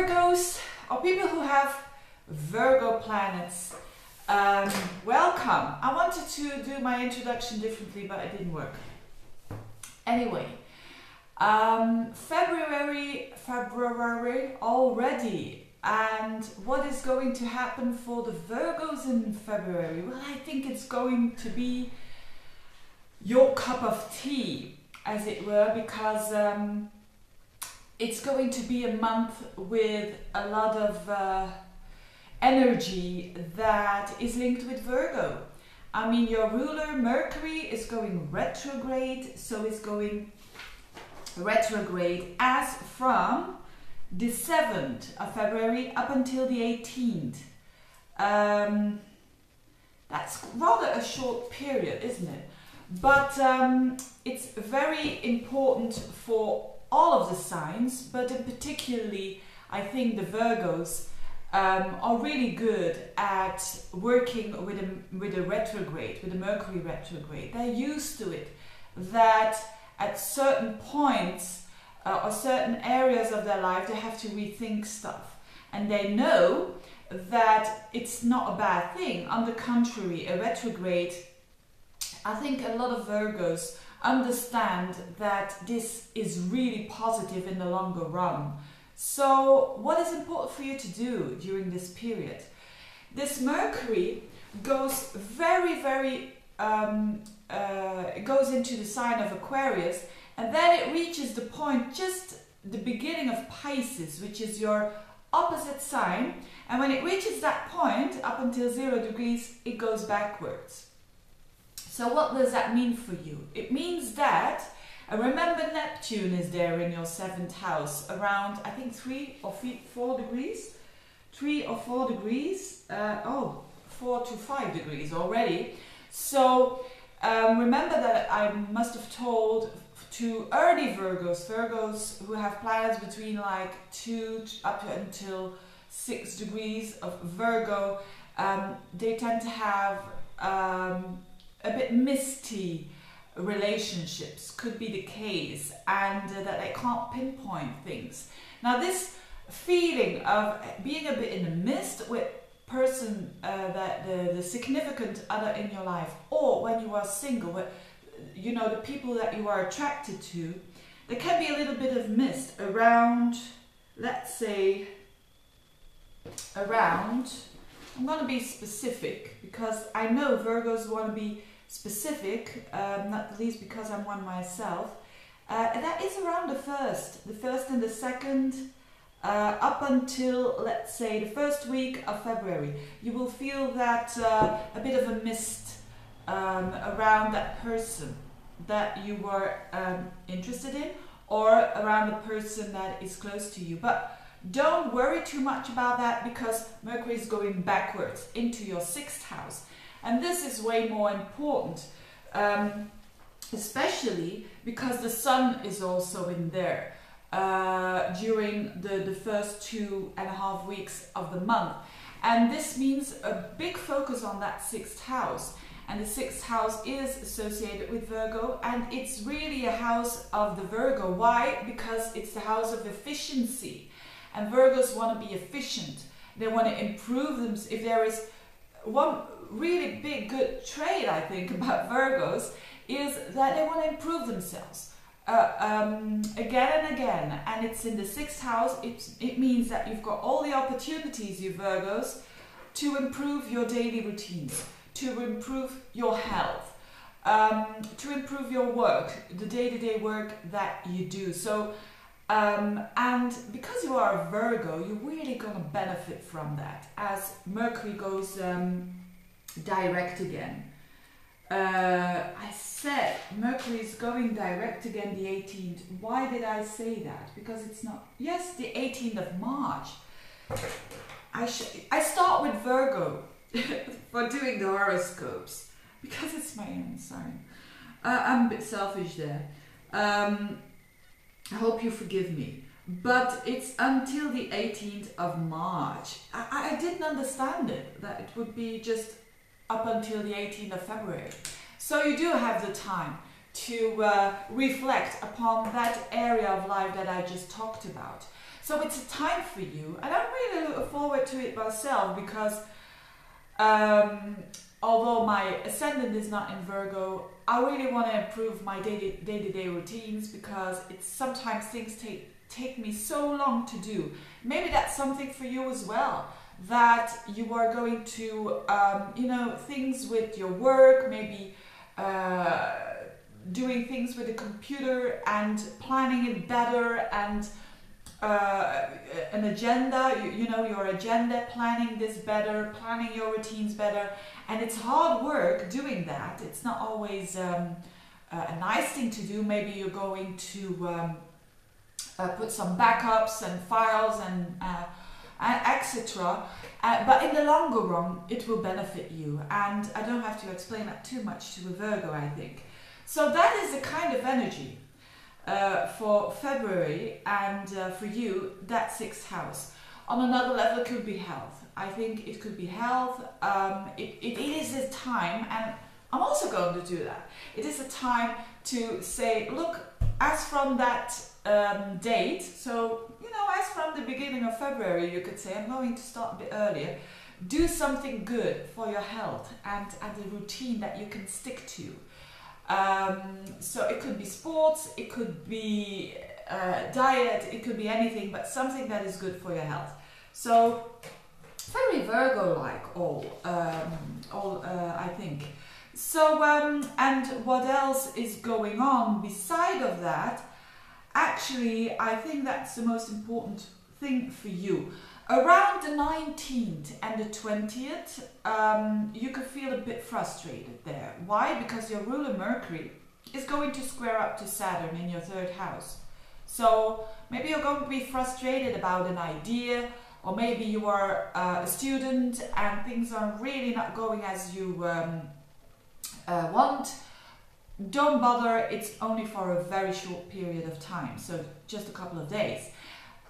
Virgos, or people who have Virgo planets, welcome. I wanted to do my introduction differently, but it didn't work. Anyway, February already, and what is going to happen for the Virgos in February? Well, I think it's going to be your cup of tea, as it were, because it's going to be a month with a lot of energy that is linked with Virgo. I mean, your ruler Mercury is going retrograde, so it's going retrograde as from the 7th of February up until the 18th. That's rather a short period, isn't it? But it's very important for all of the signs, but in particularly I think the Virgos are really good at working with a retrograde, with a Mercury retrograde. They're used to it, that at certain points or certain areas of their life they have to rethink stuff, and they know that it's not a bad thing. On the contrary, a retrograde, I think a lot of Virgos understand that this is really positive in the longer run. So what is important for you to do during this period? This Mercury goes it goes into the sign of Aquarius, and then it reaches the point just the beginning of Pisces, which is your opposite sign, and when it reaches that point up until 0 degrees it goes backwards. So what does that mean for you? It means that, and remember Neptune is there in your 7th house around, I think 3 or 4 degrees? 3 or 4 degrees? 4 to 5 degrees already. So remember that I must have told to early Virgos who have planets between like 2 up until 6 degrees of Virgo, they tend to have a bit misty relationships, could be the case, and that they can't pinpoint things. Now this feeling of being a bit in the mist with person that the significant other in your life, or when you are single, with, you know, the people that you are attracted to, there can be a little bit of mist around, let's say around, I'm going to be specific because I know Virgos want to be specific, not the least because I'm one myself. That is around the 1st and the 2nd, up until, let's say, the 1st week of February. You will feel that a bit of a mist around that person that you were interested in, or around the person that is close to you. But don't worry too much about that, because Mercury is going backwards into your 6th house. And this is way more important, especially because the Sun is also in there during the first 2.5 weeks of the month. And this means a big focus on that 6th house. And the 6th house is associated with Virgo, and it's really a house of the Virgo. Why? Because it's the house of efficiency. And Virgos want to be efficient. They want to improve them. If there is one really big good trait I think about Virgos, is that they want to improve themselves again and again, and it's in the 6th house. It means that you've got all the opportunities, you Virgos, to improve your daily routines, to improve your health, to improve your work, the day-to-day work that you do. So and because you are a Virgo, you're really gonna benefit from that as Mercury goes direct again. I said Mercury is going direct again the 18th. Why did I say that? Because it's not, yes, the 18th of March. I start with Virgo for doing the horoscopes because it's my own sign. I'm a bit selfish there. I hope you forgive me. But it's until the 18th of March. I didn't understand it, that it would be just up until the 18th of February. So you do have the time to reflect upon that area of life that I just talked about. So it's a time for you, and I'm really looking forward to it myself, because although my ascendant is not in Virgo, I really want to improve my day-to-day routines, because it's sometimes things take me so long to do. Maybe that's something for you as well, that you are going to, you know, things with your work, maybe doing things with the computer and planning it better, and an agenda, you know, your agenda, planning this better, planning your routines better. And it's hard work doing that. It's not always a nice thing to do. Maybe you're going to put some backups and files and etc. But in the longer run, it will benefit you. And I don't have to explain that too much to a Virgo, I think. So that is the kind of energy for February, and for you, that 6th house. On another level, it could be health. I think it could be health. It is a time, and I'm also going to do that. It is a time to say, look, as from that date, so, you know, as from the beginning of February, you could say, I'm going to start a bit earlier. Do something good for your health and a routine that you can stick to. So it could be sports, it could be diet, it could be anything, but something that is good for your health. So very Virgo-like, I think. So and what else is going on beside of that? Actually, I think that's the most important thing for you. Around the 19th and the 20th, you could feel a bit frustrated there. Why? Because your ruler Mercury is going to square up to Saturn in your 3rd house. So maybe you're going to be frustrated about an idea, or maybe you are a student and things are really not going as you want. Don't bother, it's only for a very short period of time, so just a couple of days.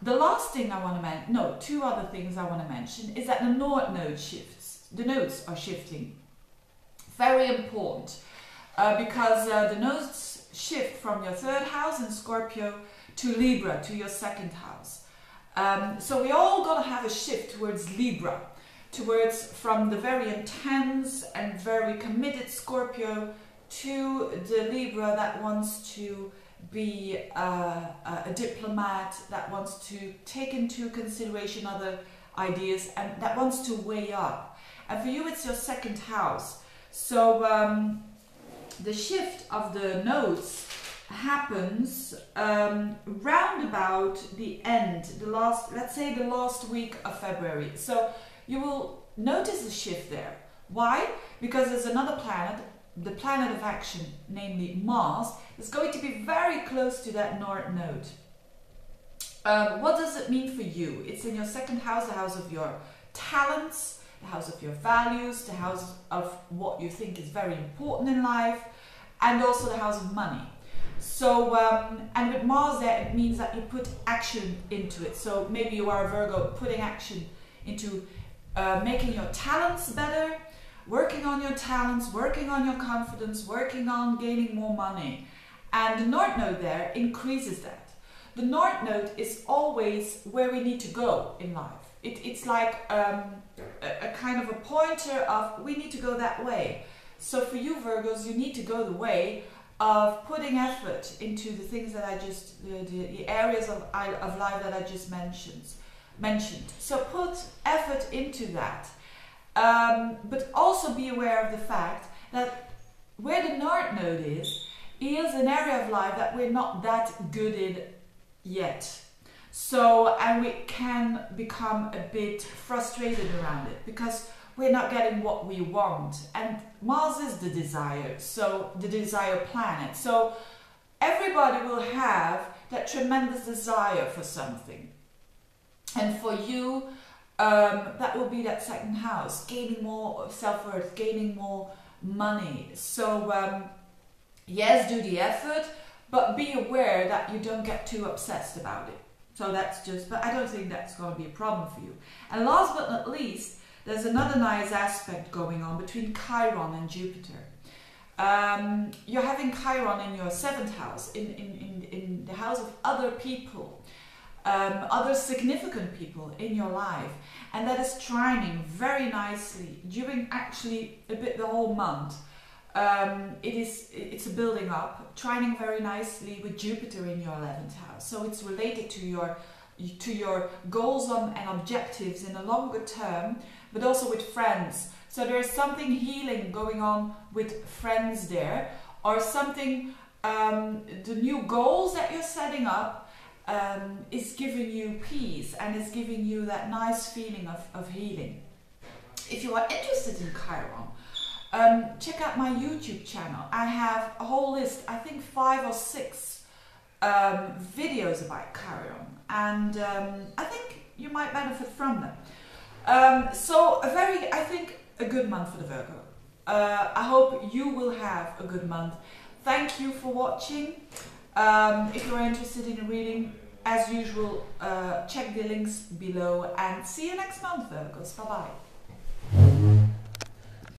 The last thing I want to mention, no, 2 other things I want to mention, is that the North Node shifts. The nodes are shifting. Very important, because the nodes shift from your 3rd house in Scorpio to Libra, to your 2nd house. So we all got to have a shift towards Libra, towards from the very intense and very committed Scorpio to the Libra that wants to be a diplomat, that wants to take into consideration other ideas, and that wants to weigh up. And for you, it's your 2nd house. So the shift of the nodes happens round about the end, let's say the last week of February. So you will notice a shift there. Why? Because there's another planet, the planet of action, namely Mars, is going to be very close to that North Node. What does it mean for you? It's in your 2nd house, the house of your talents, the house of your values, the house of what you think is very important in life, and also the house of money. So, and with Mars there, it means that you put action into it. So maybe you are a Virgo, putting action into making your talents better, working on your talents, working on your confidence, working on gaining more money. And the North Node there increases that. The North Node is always where we need to go in life. It's like a kind of a pointer of we need to go that way. So for you Virgos, you need to go the way of putting effort into the things that I just, the areas of life that I just mentioned. So put effort into that. But also be aware of the fact that where the North Node is an area of life that we're not that good in yet. So, and we can become a bit frustrated around it because we're not getting what we want. And Mars is the desire, so the desire planet. So everybody will have that tremendous desire for something. And for you, that will be that 2nd house, gaining more self-worth, gaining more money. So yes, do the effort, but be aware that you don't get too obsessed about it. So that's just, but I don't think that's going to be a problem for you. And last but not least, there's another nice aspect going on between Chiron and Jupiter. You're having Chiron in your 7th house, in the house of other people, other significant people in your life, and that is trining very nicely during actually a bit the whole month. It's a building up, trining very nicely with Jupiter in your 11th house, so it's related to your goals and objectives in the longer term, but also with friends. So there's something healing going on with friends there, or something, the new goals that you're setting up is giving you peace and is giving you that nice feeling of healing. If you are interested in Chiron, check out my YouTube channel. I have a whole list, I think 5 or 6 videos about Chiron, and I think you might benefit from them. So I think a good month for the Virgo. I hope you will have a good month. Thank you for watching. If you're interested in a reading, as usual, check the links below, and see you next month, Virgos. Bye bye.